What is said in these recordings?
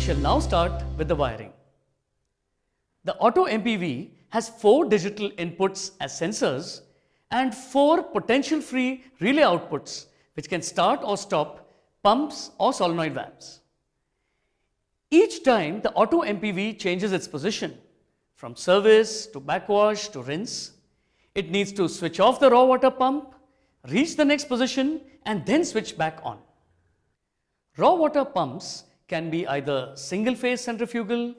shall now start with the wiring. The auto MPV has 4 digital inputs as sensors and 4 potential-free relay outputs which can start or stop pumps or solenoid valves. Each time the auto MPV changes its position from service to backwash to rinse, it needs to switch off the raw water pump, reach the next position and then switch back on. Raw water pumps can be either single-phase centrifugal,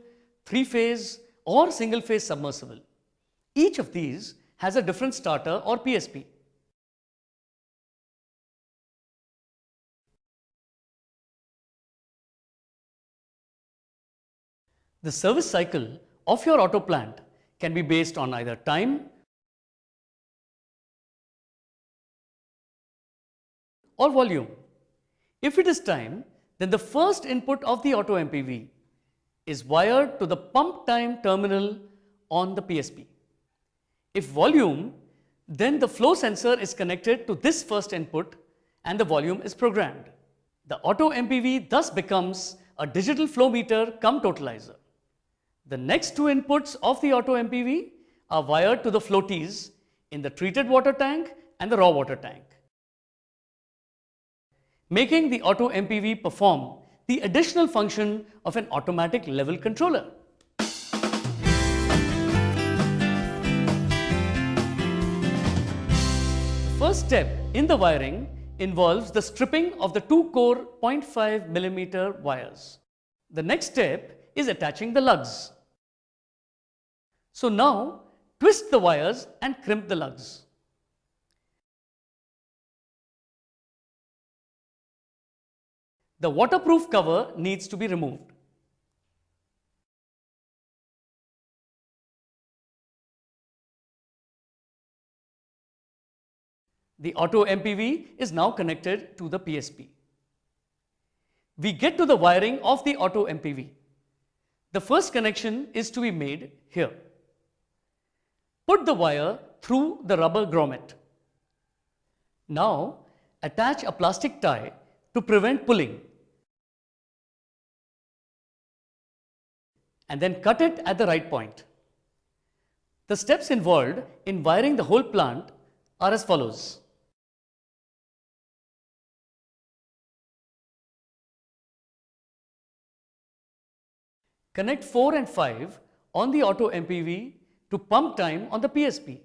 3-phase or single-phase submersible. Each of these has a different starter or PSP. The service cycle of your auto plant can be based on either time or volume. If it is time, then the first input of the auto MPV is wired to the pump time terminal on the PSP. If volume, then the flow sensor is connected to this first input and the volume is programmed. The auto MPV thus becomes a digital flow meter cum totalizer. The next 2 inputs of the auto MPV are wired to the floaties in the treated water tank and the raw water tank, making the auto MPV perform the additional function of an automatic level controller. The first step in the wiring involves the stripping of the 2-core 0.5 mm wires. The next step is attaching the lugs. So now twist the wires and crimp the lugs. The waterproof cover needs to be removed. The auto MPV is now connected to the PSP. We get to the wiring of the auto MPV. The first connection is to be made here. Put the wire through the rubber grommet. Now attach a plastic tie to prevent pulling and then cut it at the right point. The steps involved in wiring the whole plant are as follows. Connect 4 and 5 on the auto MPV to pump time on the PSP.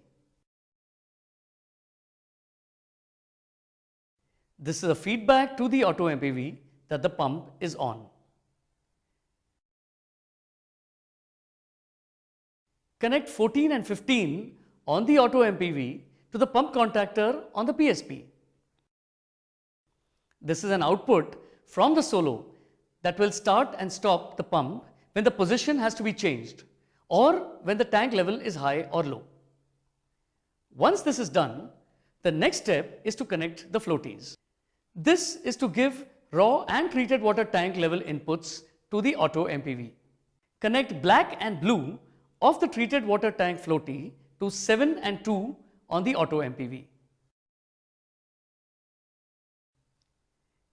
This is a feedback to the auto MPV that the pump is on. Connect 14 and 15 on the auto MPV to the pump contactor on the PSP. This is an output from the Solo that will start and stop the pump when the position has to be changed or when the tank level is high or low. Once this is done, the next step is to connect the floaties. This is to give raw and treated water tank level inputs to the auto MPV. Connect black and blue of the treated water tank floaty to 7 and 2 on the auto MPV.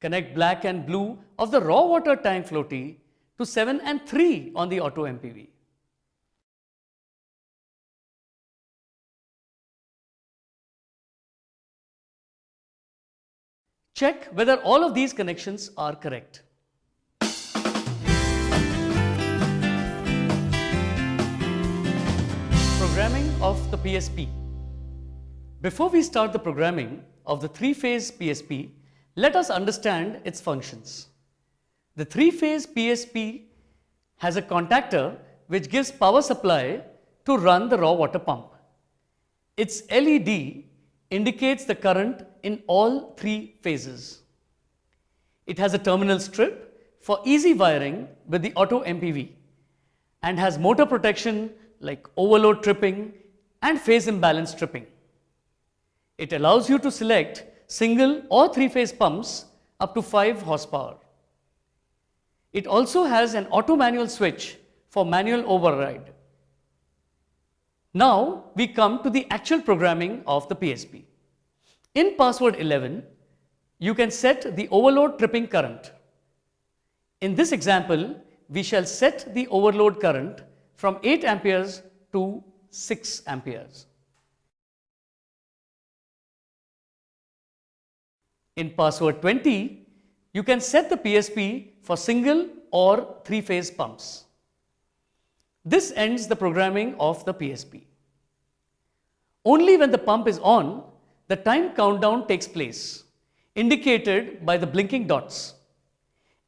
Connect black and blue of the raw water tank floaty to 7 and 3 on the auto MPV. Check whether all of these connections are correct. Programming of the PSP. Before we start the programming of the 3-phase PSP, let us understand its functions. The 3-phase PSP has a contactor which gives power supply to run the raw water pump. Its LED indicates the current in all 3 phases. It has a terminal strip for easy wiring with the auto MPV and has motor protection like overload tripping and phase imbalance tripping. It allows you to select single or 3-phase pumps up to 5 horsepower. It also has an auto manual switch for manual override. Now we come to the actual programming of the PSP. In password 11, you can set the overload tripping current. In this example, we shall set the overload current from 8 amperes to 6 amperes. In password 20, you can set the PSP for single or three-phase pumps. This ends the programming of the PSP. Only when the pump is on, the time countdown takes place, indicated by the blinking dots.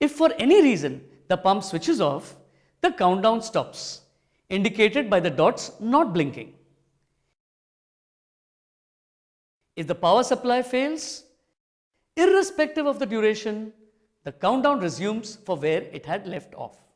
If for any reason the pump switches off, the countdown stops, indicated by the dots not blinking. If the power supply fails, irrespective of the duration, the countdown resumes for where it had left off.